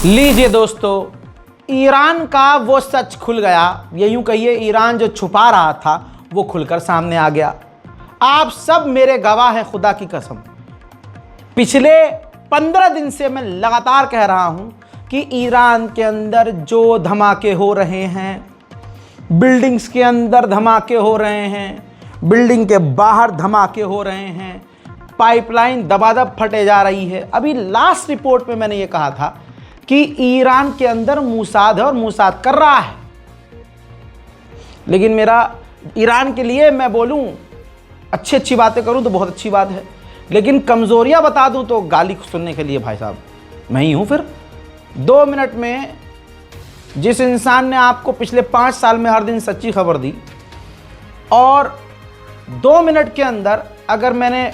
लीजिए दोस्तों, ईरान का वो सच खुल गया। ये यूं कहिए, ईरान जो छुपा रहा था वो खुलकर सामने आ गया। आप सब मेरे गवाह हैं, खुदा की कसम। पिछले 15 दिन से मैं लगातार कह रहा हूं कि ईरान के अंदर जो धमाके हो रहे हैं, बिल्डिंग्स के अंदर धमाके हो रहे हैं, बिल्डिंग के बाहर धमाके हो रहे हैं, पाइपलाइन दबादब फटे जा रही है। अभी लास्ट रिपोर्ट में मैंने ये कहा था कि ईरान के अंदर मूसाद है और मूसाद कर रहा है। लेकिन मेरा ईरान के लिए मैं बोलूं, अच्छी अच्छी बातें करूं तो बहुत अच्छी बात है, लेकिन कमज़ोरियां बता दूं तो गाली सुनने के लिए भाई साहब मैं ही हूं। फिर 2 मिनट में जिस इंसान ने आपको पिछले 5 साल में हर दिन सच्ची खबर दी, और 2 मिनट के अंदर अगर मैंने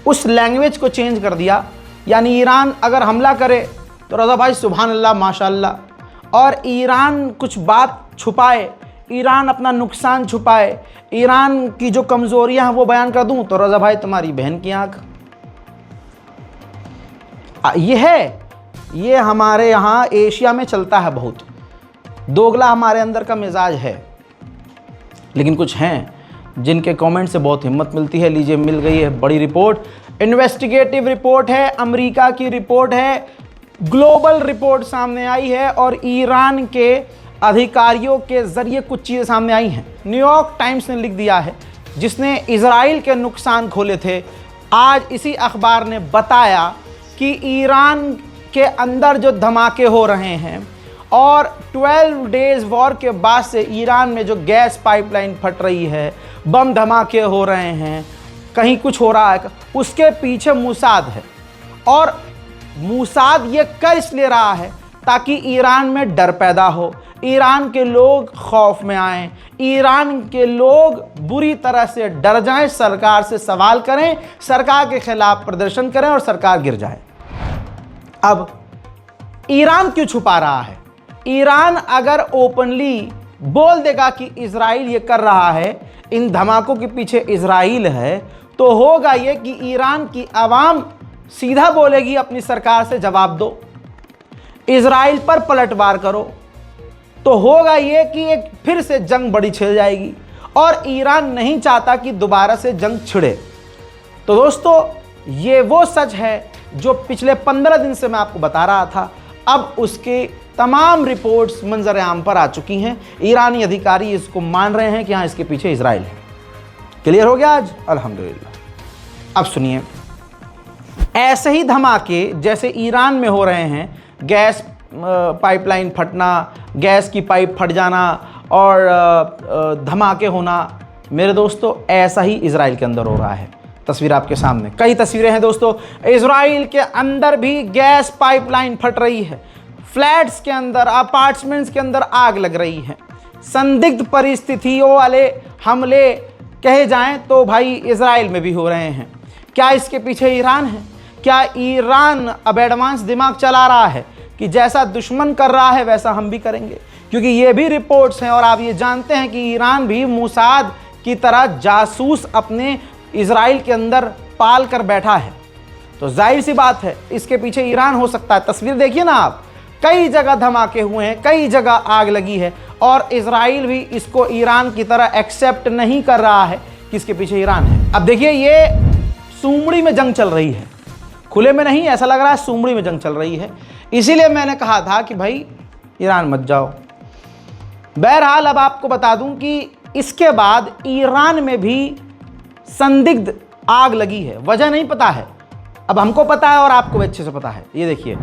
उस लैंग्वेज को चेंज कर दिया, यानी ईरान अगर हमला करे तो रज़ा भाई सुभान अल्लाह माशाअल्लाह, और ईरान कुछ बात छुपाए, ईरान अपना नुकसान छुपाए, ईरान की जो कमज़ोरियां हैं वो बयान कर दूं तो रज़ा भाई तुम्हारी बहन की आंख। ये हमारे यहाँ एशिया में चलता है बहुत। दोगला हमारे अंदर का मिजाज है। लेकिन कुछ हैं जिनके कमेंट से बहुत हिम्मत मिलती है। लीजिए, मिल गई है बड़ी रिपोर्ट, इन्वेस्टिगेटिव रिपोर्ट है, अमेरिका की रिपोर्ट है, ग्लोबल रिपोर्ट सामने आई है और ईरान के अधिकारियों के ज़रिए कुछ चीज़ें सामने आई हैं। न्यूयॉर्क टाइम्स ने लिख दिया है, जिसने इजराइल के नुकसान खोले थे। आज इसी अखबार ने बताया कि ईरान के अंदर जो धमाके हो रहे हैं और 12 डेज़ वॉर के बाद से ईरान में जो गैस पाइपलाइन फट रही है, बम धमाके हो रहे हैं, कहीं कुछ हो रहा है, उसके पीछे मूसाद है। और मूसाद ये कर इसलिए रहा है ताकि ईरान में डर पैदा हो, ईरान के लोग खौफ में आएं, ईरान के लोग बुरी तरह से डर जाएं, सरकार से सवाल करें, सरकार के खिलाफ प्रदर्शन करें और सरकार गिर जाए। अब ईरान क्यों छुपा रहा है? ईरान अगर ओपनली बोल देगा कि इजराइल ये कर रहा है, इन धमाकों के पीछे इजराइल है, तो होगा ये कि ईरान की आवाम सीधा बोलेगी अपनी सरकार से जवाब दो, इजराइल पर पलटवार करो। तो होगा ये कि एक फिर से जंग बड़ी छिड़ जाएगी और ईरान नहीं चाहता कि दोबारा से जंग छिड़े। तो दोस्तों, ये वो सच है जो पिछले 15 दिन से मैं आपको बता रहा था। अब उसके तमाम रिपोर्ट्स मंजर आम पर आ चुकी हैं। ईरानी अधिकारी इसको मान रहे हैं कि हाँ, इसके पीछे इजराइल है। क्लियर हो गया आज? अल्हम्दुलिल्लाह। अब सुनिए, ऐसे ही धमाके जैसे ईरान में हो रहे हैं, गैस पाइपलाइन फटना, गैस की पाइप फट जाना और धमाके होना, मेरे दोस्तों ऐसा ही इजराइल के अंदर हो रहा है। तस्वीर आपके सामने, कई तस्वीरें हैं दोस्तों। इजराइल के अंदर भी गैस पाइपलाइन फट रही है, फ्लैट्स के अंदर, अपार्टमेंट्स के अंदर आग लग रही है। संदिग्ध परिस्थितियों वाले हमले कहे जाएं तो भाई इजराइल में भी हो रहे हैं। क्या इसके पीछे ईरान है? क्या ईरान अब एडवांस दिमाग चला रहा है कि जैसा दुश्मन कर रहा है वैसा हम भी करेंगे? क्योंकि ये भी रिपोर्ट्स हैं और आप ये जानते हैं कि ईरान भी मूसाद की तरह जासूस अपने इजराइल के अंदर पाल कर बैठा है। तो जाहिर सी बात है इसके पीछे ईरान हो सकता है। तस्वीर देखिए ना आप, कई जगह धमाके हुए हैं, कई जगह आग लगी है और इजराइल भी इसको ईरान की तरह एक्सेप्ट नहीं कर रहा है कि इसके पीछे ईरान है। अब देखिए, ये सुमड़ी में जंग चल रही है, खुले में नहीं, ऐसा लग रहा है सुमड़ी में जंग चल रही है। इसीलिए मैंने कहा था कि भाई ईरान मत जाओ। बहरहाल अब आपको बता दूं कि इसके बाद ईरान में भी संदिग्ध आग लगी है। वजह नहीं पता है, अब हमको पता है और आपको भी अच्छे से पता है। ये देखिए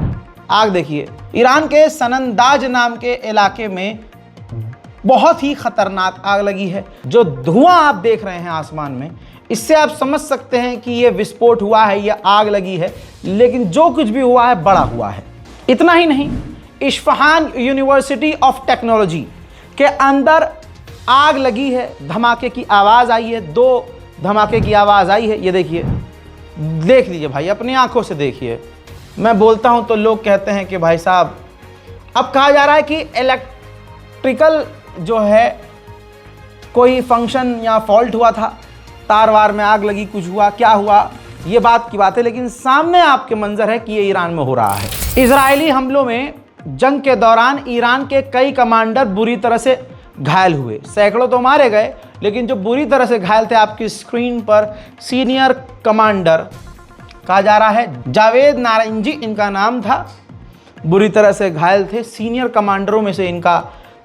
आग, देखिए ईरान के सनंदाज नाम के इलाके में बहुत ही खतरनाक आग लगी है। जो धुआं आप देख रहे हैं आसमान में, इससे आप समझ सकते हैं कि ये विस्फोट हुआ है, ये आग लगी है। लेकिन जो कुछ भी हुआ है बड़ा हुआ है। इतना ही नहीं, इस्फहान यूनिवर्सिटी ऑफ टेक्नोलॉजी के अंदर आग लगी है, धमाके की आवाज़ आई है, 2 धमाके की आवाज़ आई है। ये देखिए, देख लीजिए भाई, अपनी आंखों से देखिए। मैं बोलता हूं तो लोग कहते हैं कि भाई साहब, अब कहा जा रहा है कि इलेक्ट्रिकल जो है कोई फंक्शन या फॉल्ट हुआ था, तार वार में आग लगी, कुछ हुआ, क्या हुआ ये बात की बात है, लेकिन सामने आपके मंजर है कि ये ईरान में हो रहा है। इजरायली हमलों में जंग के दौरान ईरान के कई कमांडर बुरी तरह से घायल हुए, सैकड़ों तो मारे गए, लेकिन जो बुरी तरह से घायल थे, आपकी स्क्रीन पर सीनियर कमांडर कहा जा रहा है, जावेद नारंजी इनका नाम था, बुरी तरह से घायल थे। सीनियर कमांडरों में से इनका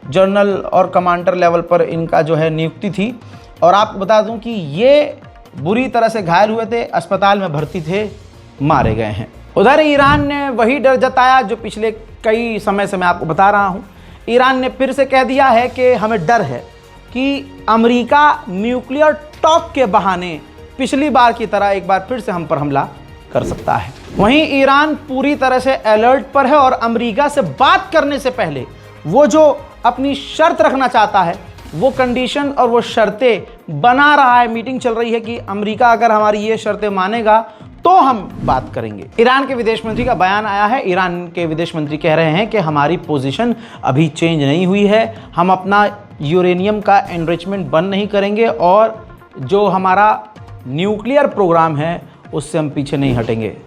जनरल और कमांडर लेवल पर इनका जो है नियुक्ति थी। और आपको बता दूं कि ये बुरी तरह से घायल हुए थे, अस्पताल में भर्ती थे, मारे गए हैं। उधर ईरान ने वही डर जताया जो पिछले कई समय से मैं आपको बता रहा हूं। ईरान ने फिर से कह दिया है कि हमें डर है कि अमेरिका न्यूक्लियर टॉक के बहाने पिछली बार की तरह एक बार फिर से हम पर हमला कर सकता है। वहीं ईरान पूरी तरह से अलर्ट पर है और अमेरिका से बात करने से पहले वो जो अपनी शर्त रखना चाहता है, वो कंडीशन और वो शर्तें बना रहा है। मीटिंग चल रही है कि अमेरिका अगर हमारी ये शर्तें मानेगा तो हम बात करेंगे। ईरान के विदेश मंत्री का बयान आया है। ईरान के विदेश मंत्री कह रहे हैं कि हमारी पोजीशन अभी चेंज नहीं हुई है, हम अपना यूरेनियम का एनरिचमेंट बंद नहीं करेंगे और जो हमारा न्यूक्लियर प्रोग्राम है उससे हम पीछे नहीं हटेंगे।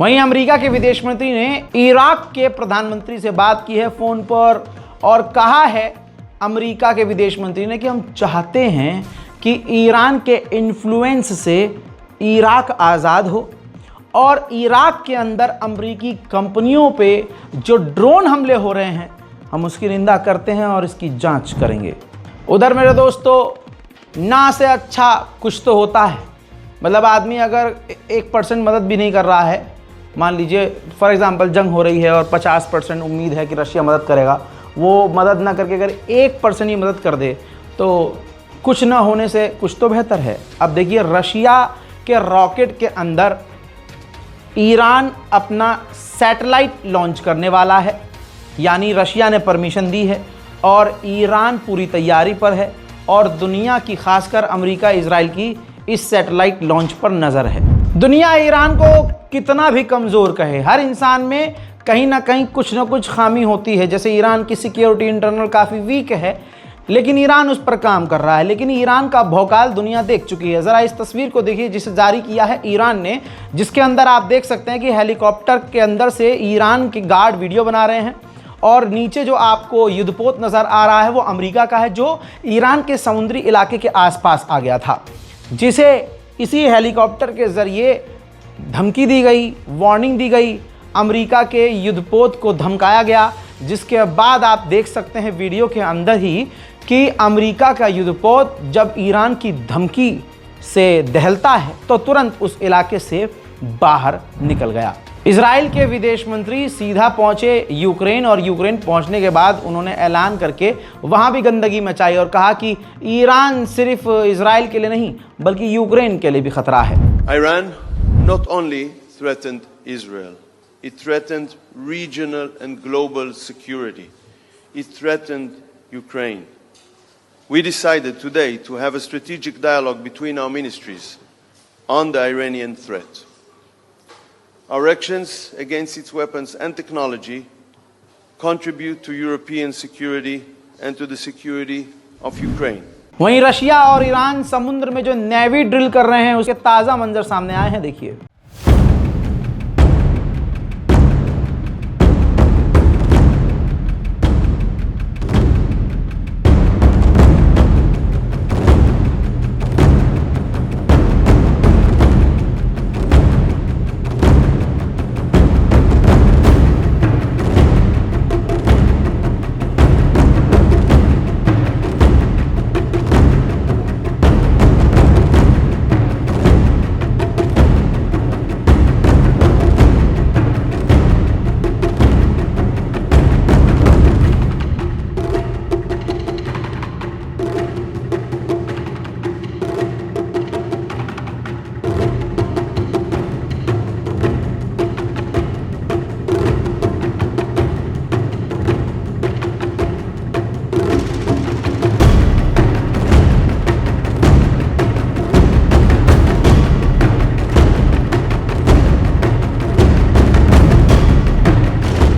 वहीं अमेरिका के विदेश मंत्री ने इराक के प्रधानमंत्री से बात की है फोन पर और कहा है अमेरिका के विदेश मंत्री ने कि हम चाहते हैं कि ईरान के इन्फ्लुएंस से इराक आज़ाद हो और इराक के अंदर अमेरिकी कंपनियों पे जो ड्रोन हमले हो रहे हैं हम उसकी निंदा करते हैं और इसकी जांच करेंगे। उधर मेरे दोस्तों, ना से अच्छा कुछ तो होता है। मतलब आदमी अगर 1% मदद भी नहीं कर रहा है, मान लीजिए फॉर एग्जांपल जंग हो रही है और 50% उम्मीद है कि रशिया मदद करेगा, वो मदद ना करके अगर 1% ही मदद कर दे तो कुछ ना होने से कुछ तो बेहतर है। अब देखिए, रशिया के रॉकेट के अंदर ईरान अपना सैटेलाइट लॉन्च करने वाला है, यानी रशिया ने परमिशन दी है और ईरान पूरी तैयारी पर है और दुनिया की, खासकर अमेरिका इजराइल की इस सैटेलाइट लॉन्च पर नज़र है। दुनिया ईरान को कितना भी कमज़ोर कहे, हर इंसान में कहीं ना कहीं कुछ ना कुछ खामी होती है। जैसे ईरान की सिक्योरिटी इंटरनल काफ़ी वीक है, लेकिन ईरान उस पर काम कर रहा है। लेकिन ईरान का भौकाल दुनिया देख चुकी है। ज़रा इस तस्वीर को देखिए जिसे जारी किया है ईरान ने, जिसके अंदर आप देख सकते हैं कि हेलीकॉप्टर के अंदर से ईरान के गार्ड वीडियो बना रहे हैं और नीचे जो आपको युद्धपोत नज़र आ रहा है वो अमेरिका का है, जो ईरान के समुद्री इलाके के आसपास आ गया था, जिसे इसी हेलीकॉप्टर के ज़रिए धमकी दी गई, वार्निंग दी गई, अमेरिका के युद्धपोत को धमकाया गया। जिसके बाद आप देख सकते हैं वीडियो के अंदर ही कि अमेरिका का युद्धपोत जब ईरान की धमकी से दहलता है तो तुरंत उस इलाके से बाहर निकल गया। इजराइल के विदेश मंत्री सीधा पहुंचे यूक्रेन और यूक्रेन पहुंचने के बाद उन्होंने ऐलान करके वहां भी गंदगी मचाई और कहा कि ईरान सिर्फ इजराइल के लिए नहीं बल्कि यूक्रेन के लिए भी खतरा है। Iran not only threatened Israel, it threatened regional and global security. It threatened Ukraine. We decided today to have a strategic dialogue between our ministries on the Iranian threat. Our actions against its weapons and technology contribute to European security and to the security of Ukraine. वहीं Russia और Iran समुद्र में जो navy drill कर रहे हैं उसके ताज़ा मंजर सामने आए हैं, देखिए।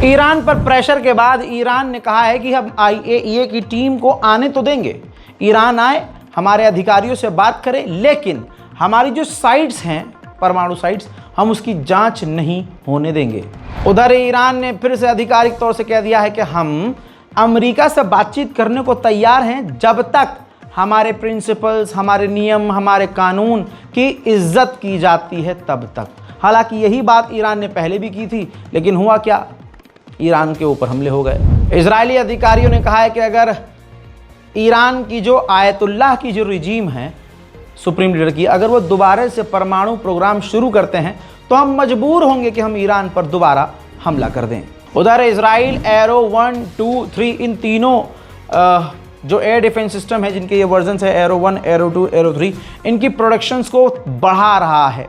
ईरान पर प्रेशर के बाद ईरान ने कहा है कि हम IAEA की टीम को आने तो देंगे, ईरान आए, हमारे अधिकारियों से बात करें, लेकिन हमारी जो साइट्स हैं, परमाणु साइट्स, हम उसकी जांच नहीं होने देंगे। उधर ईरान ने फिर से आधिकारिक तौर से कह दिया है कि हम अमेरिका से बातचीत करने को तैयार हैं जब तक हमारे प्रिंसिपल्स, हमारे नियम, हमारे कानून की इज्जत की जाती है तब तक। हालांकि यही बात ईरान ने पहले भी की थी, लेकिन हुआ क्या, ईरान के ऊपर हमले हो गए। इजरायली अधिकारियों ने कहा है कि अगर ईरान की जो आयतुल्लाह की जो रिजीम है, सुप्रीम लीडर की, अगर वो दोबारा से परमाणु प्रोग्राम शुरू करते हैं तो हम मजबूर होंगे कि हम ईरान पर दोबारा हमला कर दें। उधर इजराइल एरो 1, 2, 3 इन तीनों जो एयर डिफेंस सिस्टम है, जिनके ये वर्जन है, एरो 1, एरो 2, एरो 3, इनकी प्रोडक्शंस को बढ़ा रहा है,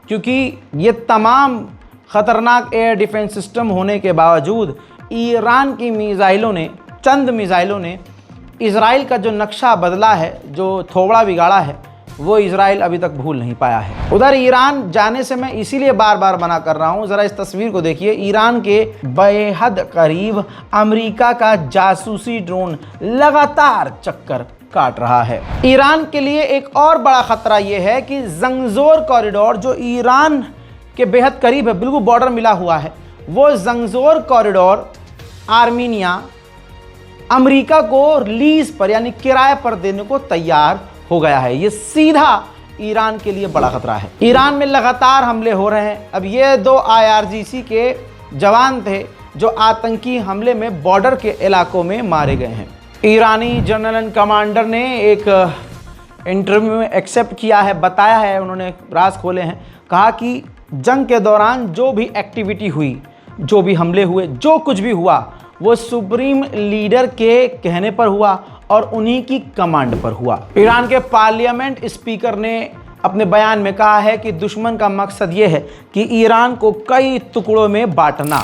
क्योंकि ये तमाम ख़तरनाक एयर डिफेंस सिस्टम होने के बावजूद ईरान की मिसाइलों ने, चंद मिसाइलों ने इजराइल का जो नक्शा बदला है, जो थोबड़ा बिगाड़ा है, वो इजराइल अभी तक भूल नहीं पाया है। उधर ईरान जाने से मैं इसीलिए बार बार मना कर रहा हूँ, ज़रा इस तस्वीर को देखिए। ईरान के बेहद करीब अमेरिका का जासूसी ड्रोन लगातार चक्कर काट रहा है। ईरान के लिए एक और बड़ा खतरा ये है कि जंगजोर कॉरिडोर, जो ईरान के बेहद करीब है, बिल्कुल बॉर्डर मिला हुआ है, वो जंगजोर कॉरिडोर आर्मीनिया अमेरिका को लीज पर यानी किराए पर देने को तैयार हो गया है। ये सीधा ईरान के लिए बड़ा खतरा है। ईरान में लगातार हमले हो रहे हैं। अब ये 2 IRGC के जवान थे जो आतंकी हमले में बॉर्डर के इलाकों में मारे गए हैं। ईरानी जनरल एंड कमांडर ने एक इंटरव्यू में एक्सेप्ट किया है, बताया है, उन्होंने राज खोले हैं, कहा कि जंग के दौरान जो भी एक्टिविटी हुई, जो भी हमले हुए, जो कुछ भी हुआ, वो सुप्रीम लीडर के कहने पर हुआ और उन्हीं की कमांड पर हुआ। ईरान के पार्लियामेंट स्पीकर ने अपने बयान में कहा है कि दुश्मन का मकसद ये है कि ईरान को कई टुकड़ों में बांटना।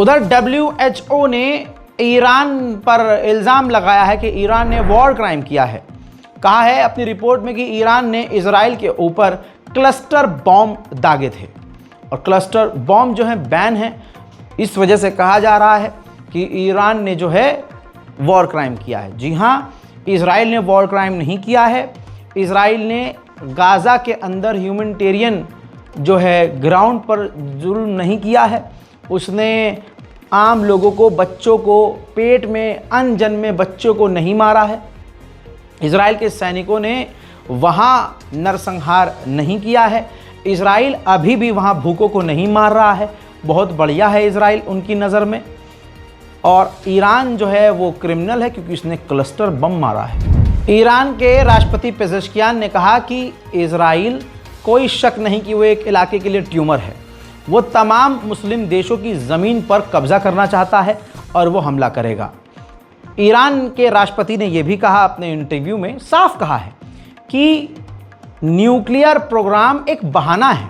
उधर WHO ने ईरान पर इल्ज़ाम लगाया है कि ईरान ने वॉर क्राइम किया है। कहा है अपनी रिपोर्ट में कि ईरान ने इजराइल के ऊपर क्लस्टर बॉम्ब दागे थे, और क्लस्टर बॉम्ब जो है बैन है। इस वजह से कहा जा रहा है कि ईरान ने जो है वॉर क्राइम किया है। जी हाँ, इजराइल ने वॉर क्राइम नहीं किया है। इजराइल ने गाज़ा के अंदर ह्यूमैनिटेरियन जो है ग्राउंड पर जुल्म नहीं किया है। उसने आम लोगों को, बच्चों को, पेट में अनजन्मे बच्चों को नहीं मारा है। इजराइल के सैनिकों ने वहाँ नरसंहार नहीं किया है। इजराइल अभी भी वहाँ भूखों को नहीं मार रहा है। बहुत बढ़िया है इजराइल उनकी नज़र में। और ईरान जो है वो क्रिमिनल है क्योंकि उसने क्लस्टर बम मारा है। ईरान के राष्ट्रपति पेज़ेश्कियान ने कहा कि इजराइल कोई शक नहीं कि वो एक इलाके के लिए ट्यूमर है। वो तमाम मुस्लिम देशों की ज़मीन पर कब्ज़ा करना चाहता है और वो हमला करेगा। ईरान के राष्ट्रपति ने यह भी कहा अपने इंटरव्यू में, साफ कहा है कि न्यूक्लियर प्रोग्राम एक बहाना है,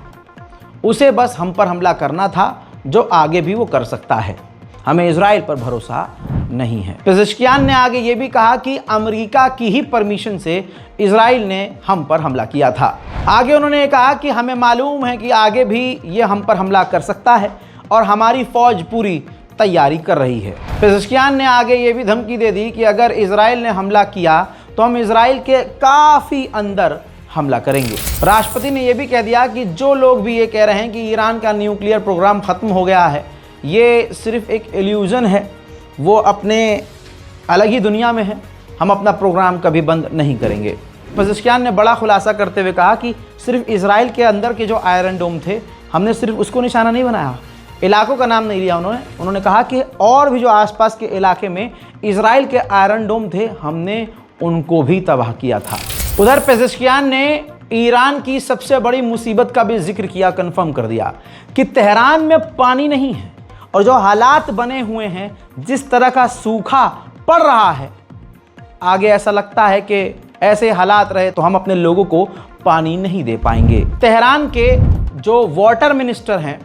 उसे बस हम पर हमला करना था, जो आगे भी वो कर सकता है। हमें इजराइल पर भरोसा नहीं है। पेज़ेश्कियान ने आगे ये भी कहा कि अमेरिका की ही परमिशन से इजराइल ने हम पर हमला किया था। आगे उन्होंने कहा कि हमें मालूम है कि आगे भी ये हम पर हमला कर सकता है और हमारी फ़ौज पूरी तैयारी कर रही है। पेज़ेश्कियान ने आगे ये भी धमकी दे दी कि अगर इजराइल ने हमला किया तो हम इजराइल के काफ़ी अंदर हमला करेंगे। राष्ट्रपति ने यह भी कह दिया कि जो लोग भी ये कह रहे हैं कि ईरान का न्यूक्लियर प्रोग्राम ख़त्म हो गया है, ये सिर्फ एक इल्यूज़न है, वो अपने अलग ही दुनिया में है, हम अपना प्रोग्राम कभी बंद नहीं करेंगे। पेज़ेश्कियान ने बड़ा खुलासा करते हुए कहा कि सिर्फ इजराइल के अंदर के जो आयरन डोम थे, हमने सिर्फ उसको निशाना नहीं बनाया, इलाकों का नाम नहीं लिया उन्होंने कहा कि और भी जो आसपास के इलाके में इजराइल के आयरन डोम थे, हमने उनको भी तबाह किया था। उधर पेजेश्कियान ने ईरान की सबसे बड़ी मुसीबत का भी जिक्र किया, कंफर्म कर दिया कि तेहरान में पानी नहीं है और जो हालात बने हुए हैं, जिस तरह का सूखा पड़ रहा है, आगे ऐसा लगता है कि ऐसे हालात रहे तो हम अपने लोगों को पानी नहीं दे पाएंगे। तेहरान के जो वाटर मिनिस्टर हैं,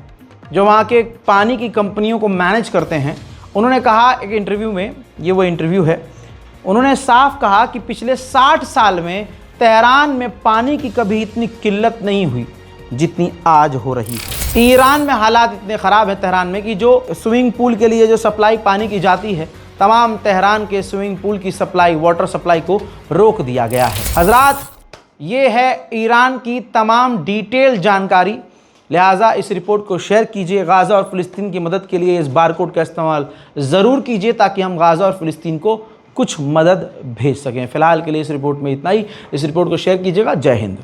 जो वहाँ के पानी की कंपनियों को मैनेज करते हैं, उन्होंने कहा एक इंटरव्यू में, ये वो इंटरव्यू है, उन्होंने साफ कहा कि पिछले 60 साल में तेहरान में पानी की कभी इतनी किल्लत नहीं हुई जितनी आज हो रही है। ईरान में हालात इतने ख़राब हैं तेहरान में कि जो स्विमिंग पूल के लिए जो सप्लाई पानी की जाती है, तमाम तेहरान के स्विमिंग पूल की सप्लाई, वाटर सप्लाई को रोक दिया गया है। हजरात, ये है ईरान की तमाम डिटेल जानकारी, लिहाजा इस रिपोर्ट को शेयर कीजिए। गाज़ा और फ़िलिस्तीन की मदद के लिए इस बारकोड का इस्तेमाल ज़रूर कीजिए ताकि हम गाज़ा और फ़िलिस्तीन को कुछ मदद भेज सकें। फ़िलहाल के लिए इस रिपोर्ट में इतना ही। इस रिपोर्ट को शेयर कीजिएगा। जय हिंद।